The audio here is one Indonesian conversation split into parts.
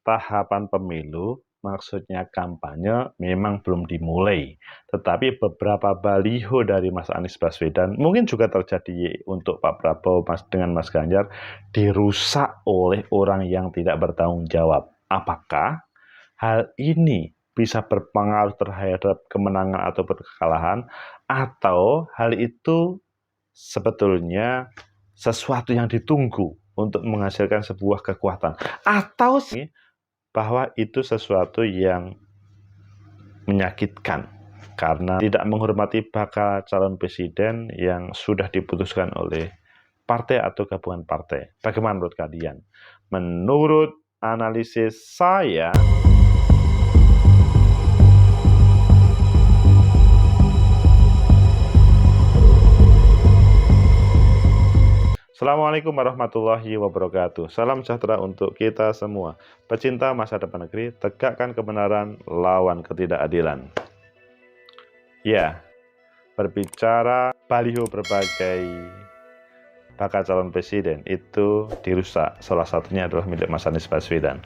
tahapan pemilu, maksudnya kampanye, memang belum dimulai. Tetapi beberapa baliho dari Mas Anies Baswedan, mungkin juga terjadi untuk Pak Prabowo dengan Mas Ganjar, dirusak oleh orang yang tidak bertanggung jawab. Apakah hal ini bisa berpengaruh terhadap kemenangan atau kekalahan, atau hal itu sebetulnya sesuatu yang ditunggu untuk menghasilkan sebuah kekuatan, atau bahwa itu sesuatu yang menyakitkan karena tidak menghormati bakal calon presiden yang sudah diputuskan oleh partai atau gabungan partai. Bagaimana menurut kalian? Menurut analisis saya, Assalamualaikum warahmatullahi wabarakatuh. Salam sejahtera untuk kita semua. Pecinta masa depan negeri, tegakkan kebenaran, lawan ketidakadilan. Ya, berbicara baliho berbagai bakal calon presiden itu dirusak. Salah satunya adalah milik Mas Anies Baswedan.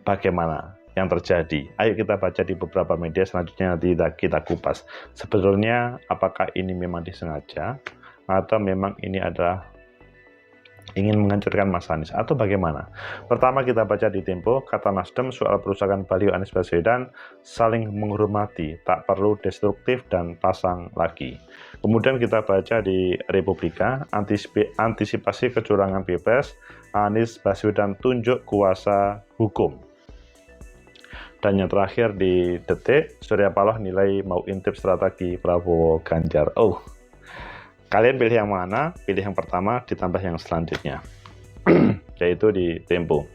Bagaimana yang terjadi? Ayo kita baca di beberapa media, selanjutnya nanti kita kupas. Sebetulnya apakah ini memang disengaja atau memang ini adalah ingin menghancurkan Mas Anies atau bagaimana? Pertama kita baca di Tempo, kata Nasdem soal perusakan baliho Anies Baswedan, saling menghormati, tak perlu destruktif dan pasang lagi. Kemudian kita baca di Republika, antisipasi kecurangan Pilpres, Anies Baswedan tunjuk kuasa hukum. Dan yang terakhir di Detik, Surya Paloh nilai mau intip strategi Prabowo Ganjar. Kalian pilih yang mana? Pilih yang pertama ditambah yang selanjutnya, yaitu di Tempo.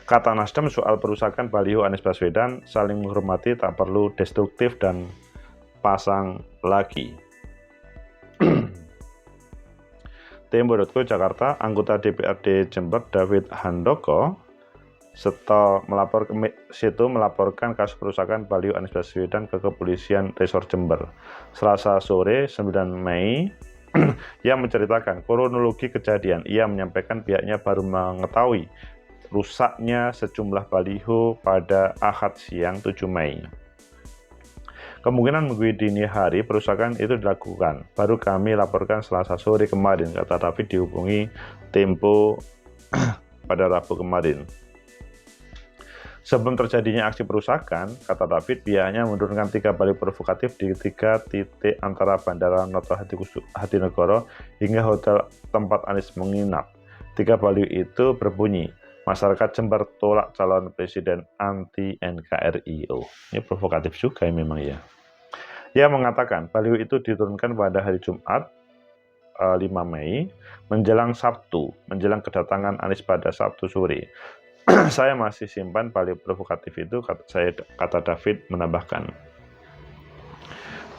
Kata Nasdem soal perusakan baliho Anies Baswedan, saling menghormati, tak perlu destruktif dan pasang lagi. Tempo.co Jakarta, anggota DPRD Jember David Handoko melaporkan kasus perusakan baliho Anies Baswedan ke Kepolisian Resort Jember. Selasa sore 9 Mei, ia menceritakan kronologi kejadian. Ia menyampaikan pihaknya baru mengetahui rusaknya sejumlah baliho pada Ahad siang 7 Mei. Kemungkinan minggu dini hari perusakan itu dilakukan. Baru kami laporkan Selasa sore kemarin, kata David dihubungi Tempo pada Rabu kemarin. Sebelum terjadinya aksi perusakan, kata David, pihaknya menurunkan 3 baliho provokatif di 3 titik antara Bandara Noto Hadinegoro hingga hotel tempat Anies menginap. 3 baliho itu berbunyi, masyarakat Jember tolak calon presiden anti NKRI. Ini provokatif juga ya memang ya. Ia mengatakan baliho itu diturunkan pada hari Jumat 5 Mei menjelang Sabtu, menjelang kedatangan Anies pada Sabtu sore. Saya masih simpan baliho provokatif itu, kata David menambahkan.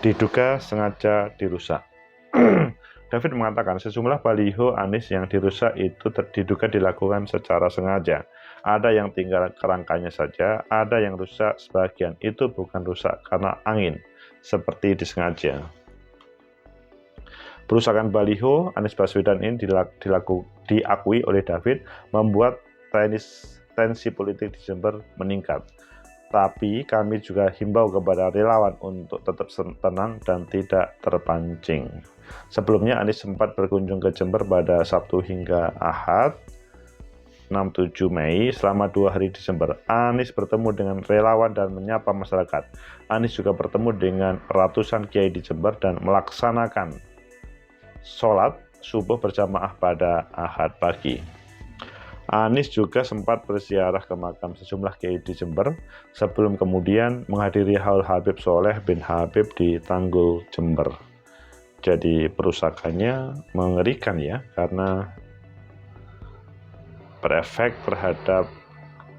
Diduga sengaja dirusak. David mengatakan sejumlah baliho Anies yang dirusak itu diduga dilakukan secara sengaja. Ada yang tinggal kerangkanya saja, ada yang rusak sebagian. Itu bukan rusak karena angin, seperti disengaja. Perusakan baliho Anies Baswedan ini diakui oleh David membuat tensi politik di Jember meningkat. Tapi kami juga himbau kepada relawan untuk tetap tenang dan tidak terpancing. Sebelumnya Anies sempat berkunjung ke Jember pada Sabtu hingga Ahad 6-7 Mei. Selama 2 hari di Jember, Anies bertemu dengan relawan dan menyapa masyarakat. Anies juga bertemu dengan ratusan kiai di Jember dan melaksanakan sholat subuh berjamaah pada Ahad pagi. Anies juga sempat berziarah ke makam sejumlah kiai di Jember sebelum kemudian menghadiri haul Habib Soleh bin Habib di Tanggul, Jember. Jadi perusakannya mengerikan ya, karena berefek terhadap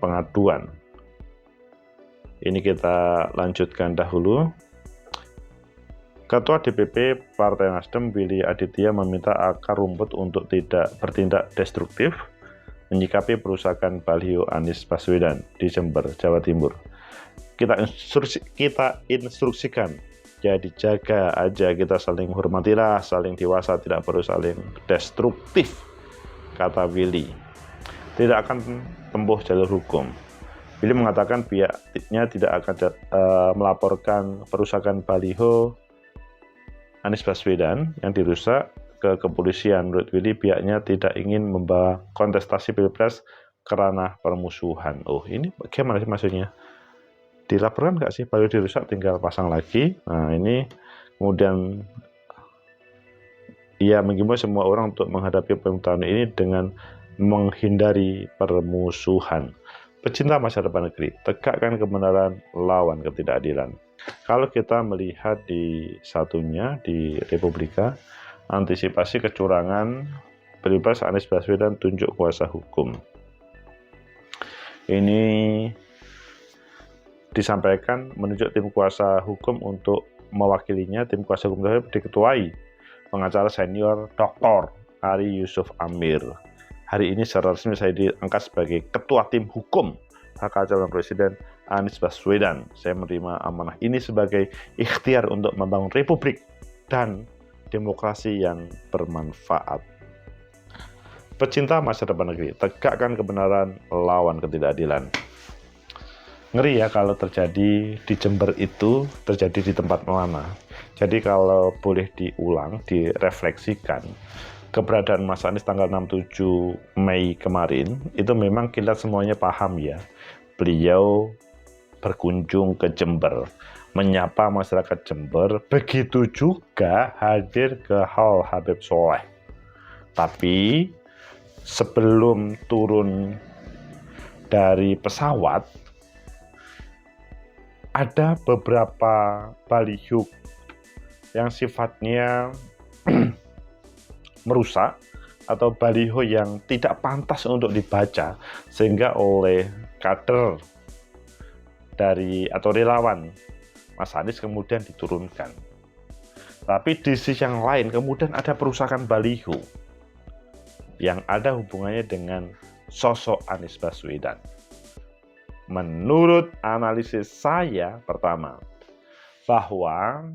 pengaduan. Ini kita lanjutkan dahulu. Ketua DPP Partai Nasdem Willy Aditya meminta akar rumput untuk tidak bertindak destruktif menyikapi perusakan baliho Anies Baswedan di Jember, Jawa Timur. Kita instruksikan, jadi jaga aja, kita saling menghormatilah, saling dewasa, tidak perlu saling destruktif, kata Willy. tidak akan tempuh jalur hukum. Billy mengatakan pihaknya tidak akan melaporkan perusakan baliho Anies Baswedan yang dirusak ke kepolisian. Menurut Willy, pihaknya tidak ingin membawa kontestasi pilpres ke ranah permusuhan. Oh, ini bagaimana sih maksudnya? Dilaporkan nggak sih baliho dirusak, tinggal pasang lagi? Nah, ini kemudian ia menghimbau semua orang untuk menghadapi pemilu tahun ini dengan menghindari permusuhan. Pecinta masa depan negeri, tegakkan kebenaran, lawan ketidakadilan. Kalau kita melihat di satunya, di Republika, antisipasi kecurangan pilpres Anies Baswedan tunjuk kuasa hukum. Ini disampaikan menunjuk tim kuasa hukum untuk mewakilinya. Tim kuasa hukum tersebut diketuai pengacara senior Dr. Ari Yusuf Amir. Hari ini secara resmi saya diangkat sebagai ketua tim hukum bakal calon presiden Anies Baswedan. Saya menerima amanah ini sebagai ikhtiar untuk membangun republik dan demokrasi yang bermanfaat. Pecinta masa depan negeri, tegakkan kebenaran, lawan ketidakadilan. Ngeri ya kalau terjadi di Jember itu, terjadi di tempat mana. Jadi kalau boleh diulang, direfleksikan, keberadaan Mas Anies tanggal 6-7 Mei kemarin, itu memang kita semuanya paham ya. Beliau berkunjung ke Jember, menyapa masyarakat Jember, begitu juga hadir ke Hall Habib Soleh. Tapi sebelum turun dari pesawat, ada beberapa baliho yang sifatnya merusak atau baliho yang tidak pantas untuk dibaca, sehingga oleh kader dari atau relawan Mas Anies kemudian diturunkan. Tapi di sisi yang lain kemudian ada perusakan baliho yang ada hubungannya dengan sosok Anies Baswedan. Menurut analisis saya, pertama, bahwa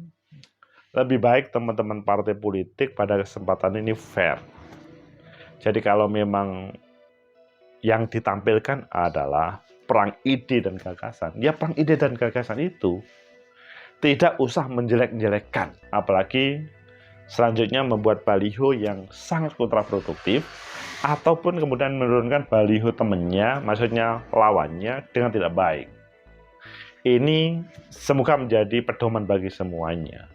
lebih baik teman-teman partai politik pada kesempatan ini fair. Jadi kalau memang yang ditampilkan adalah perang ide dan gagasan, ya perang ide dan gagasan itu tidak usah menjelek-jelekkan, apalagi selanjutnya membuat baliho yang sangat kontraproduktif ataupun kemudian menurunkan baliho temannya, maksudnya lawannya, dengan tidak baik. Ini semoga menjadi pedoman bagi semuanya,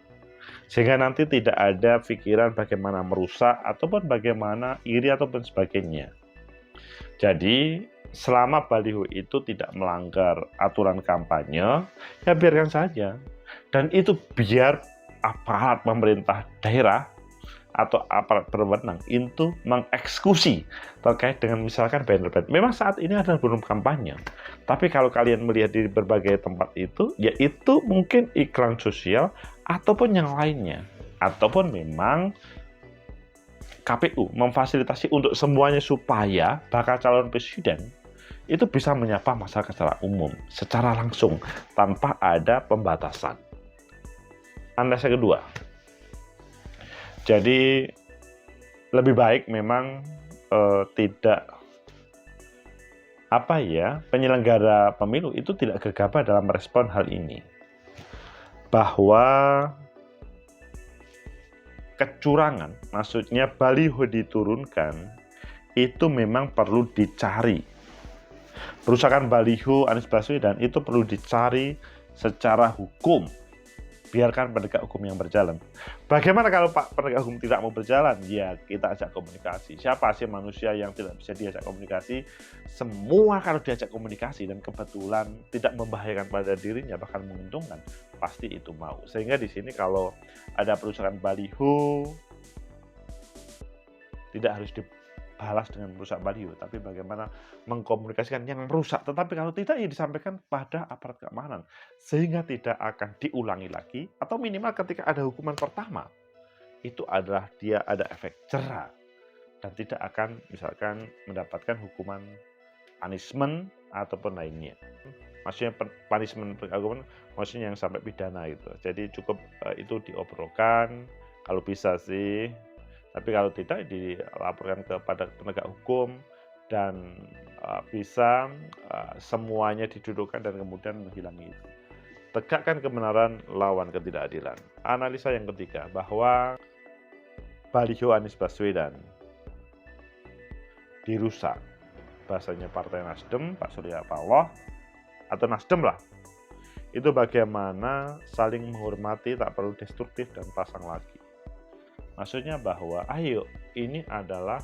sehingga nanti tidak ada pikiran bagaimana merusak ataupun bagaimana iri ataupun sebagainya. Jadi selama baliho itu tidak melanggar aturan kampanye, ya biarkan saja. Dan itu biar aparat pemerintah daerah atau aparat berwenang itu mengeksekusi terkait dengan misalkan banner-banner. Memang saat ini adalah belum kampanye, tapi kalau kalian melihat di berbagai tempat itu, yaitu mungkin iklan sosial ataupun yang lainnya, ataupun memang KPU memfasilitasi untuk semuanya supaya bakal calon presiden itu bisa menyapa masyarakat secara umum, secara langsung, tanpa ada pembatasan. Analisis kedua, jadi lebih baik memang tidak penyelenggara pemilu itu tidak gegabah dalam merespon hal ini, bahwa kecurangan, maksudnya baliho diturunkan, itu memang perlu dicari. Perusakan baliho Anies Baswedan itu perlu dicari secara hukum. Biarkan penegak hukum yang berjalan. Bagaimana kalau Pak penegak hukum tidak mau berjalan? Ya kita ajak komunikasi. Siapa sih manusia yang tidak bisa diajak komunikasi? Semua kalau diajak komunikasi dan kebetulan tidak membahayakan pada dirinya, bahkan menguntungkan, pasti itu mau. Sehingga di sini kalau ada perusakan baliho, tidak harus dibalas dengan merusak baliho, tapi bagaimana mengkomunikasikan yang merusak. Tetapi kalau tidak, ya disampaikan pada aparat keamanan, sehingga tidak akan diulangi lagi, atau minimal ketika ada hukuman pertama, itu adalah dia ada efek jera, dan tidak akan misalkan mendapatkan hukuman punishment ataupun lainnya. Maksudnya punishment hukuman, maksudnya yang sampai pidana gitu. Jadi cukup itu diobrolkan, kalau bisa sih. Tapi kalau tidak, dilaporkan kepada penegak hukum dan bisa semuanya didudukkan dan kemudian menghilangi itu. Tegakkan kebenaran, lawan ketidakadilan. Analisa yang ketiga bahwa baliho Anies Baswedan dirusak. Bahasanya Partai Nasdem, Pak Surya Paloh, atau Nasdem lah. Itu bagaimana saling menghormati, tak perlu destruktif dan pasang lagi. Maksudnya bahwa ayo, ini adalah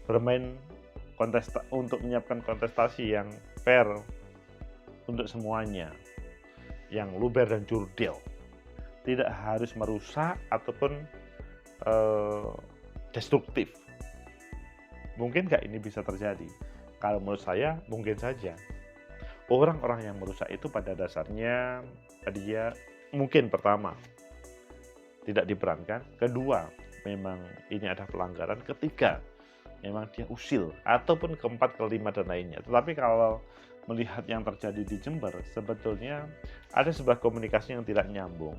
bermain untuk menyiapkan kontestasi yang fair untuk semuanya, yang luber dan jurdil, tidak harus merusak ataupun destruktif. Mungkin nggak ini bisa terjadi? Kalau menurut saya mungkin saja. Orang-orang yang merusak itu pada dasarnya dia mungkin pertama tidak diperankan, kedua memang ini ada pelanggaran, ketiga memang dia usil, ataupun keempat, kelima dan lainnya. Tetapi kalau melihat yang terjadi di Jember, sebetulnya ada sebuah komunikasi yang tidak nyambung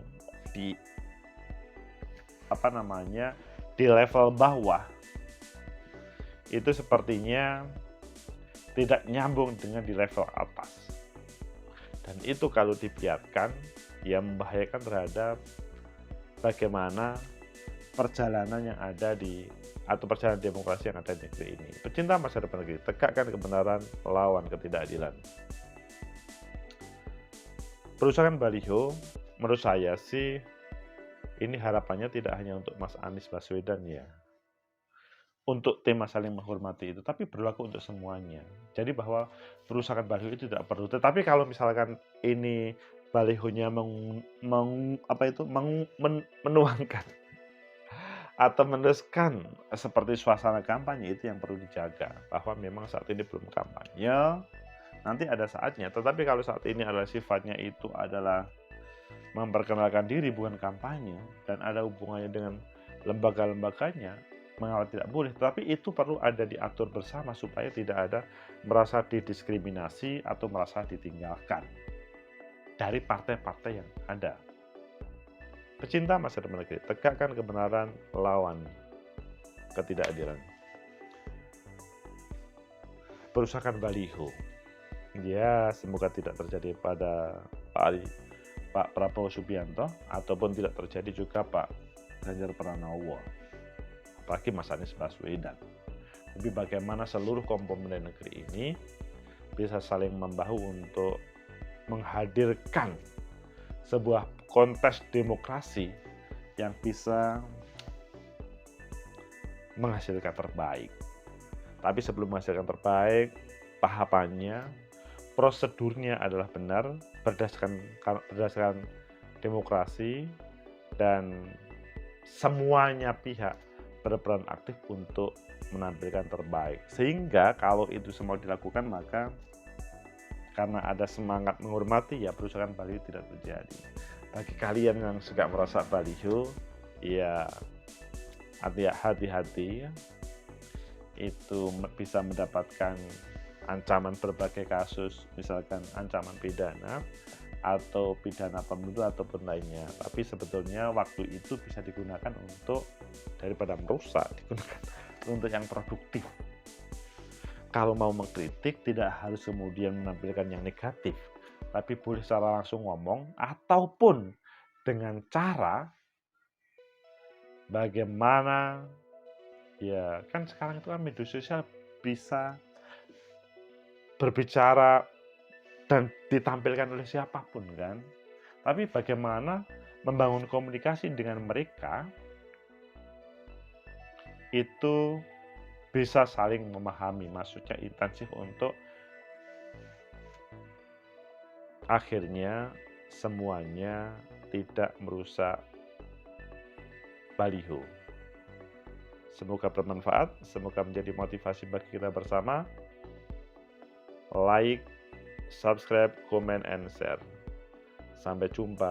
di di level bawah. Itu sepertinya tidak nyambung dengan di level atas. Dan itu kalau dibiarkan, ya membahayakan terhadap bagaimana perjalanan yang ada atau perjalanan demokrasi yang ada di negeri ini. Pecinta masa depan negeri, tegakkan kebenaran, lawan ketidakadilan. Perusahaan baliho, menurut saya sih, ini harapannya tidak hanya untuk Mas Anies Baswedan ya, untuk tema saling menghormati itu, tapi berlaku untuk semuanya. Jadi bahwa perusahaan baliho itu tidak perlu. Tetapi kalau misalkan ini balihonya menuangkan atau meneruskan seperti suasana kampanye, itu yang perlu dijaga. Bahwa memang saat ini belum kampanye, nanti ada saatnya. Tetapi kalau saat ini adalah sifatnya itu adalah memperkenalkan diri bukan kampanye, dan ada hubungannya dengan lembaga-lembaganya, mengawal tidak boleh, tetapi itu perlu ada diatur bersama supaya tidak ada merasa didiskriminasi atau merasa ditinggalkan dari partai-partai yang ada. Pecinta masa depan negeri, tegakkan kebenaran, lawan ketidakadilan. Perusahaan baliho, ya semoga tidak terjadi pada Pak Prabowo Subianto, ataupun tidak terjadi juga Pak Ganjar Pranowo, apalagi Mas Anies Baswedan. Tapi bagaimana seluruh komponen negeri ini bisa saling membahu untuk menghadirkan sebuah kontes demokrasi yang bisa menghasilkan terbaik. Tapi sebelum menghasilkan terbaik, tahapannya, prosedurnya adalah benar, berdasarkan demokrasi, dan semuanya pihak berperan aktif untuk menampilkan terbaik. Sehingga kalau itu semua dilakukan, maka karena ada semangat menghormati, ya perusahaan baliho tidak terjadi. Bagi kalian yang suka merusak baliho, ya hati-hati, itu bisa mendapatkan ancaman berbagai kasus, misalkan ancaman pidana atau pidana pemilu ataupun lainnya. Tapi sebetulnya waktu itu bisa digunakan untuk, daripada merusak, digunakan untuk yang produktif. Kalau mau mengkritik, tidak harus kemudian menampilkan yang negatif, tapi boleh secara langsung ngomong, ataupun dengan cara bagaimana, ya kan sekarang itu kan media sosial bisa berbicara dan ditampilkan oleh siapapun kan. Tapi bagaimana membangun komunikasi dengan mereka itu bisa saling memahami, maksudnya intensif untuk akhirnya semuanya tidak merusak baliho. Semoga bermanfaat, semoga menjadi motivasi bagi kita bersama. Like, subscribe, comment, and share. Sampai jumpa.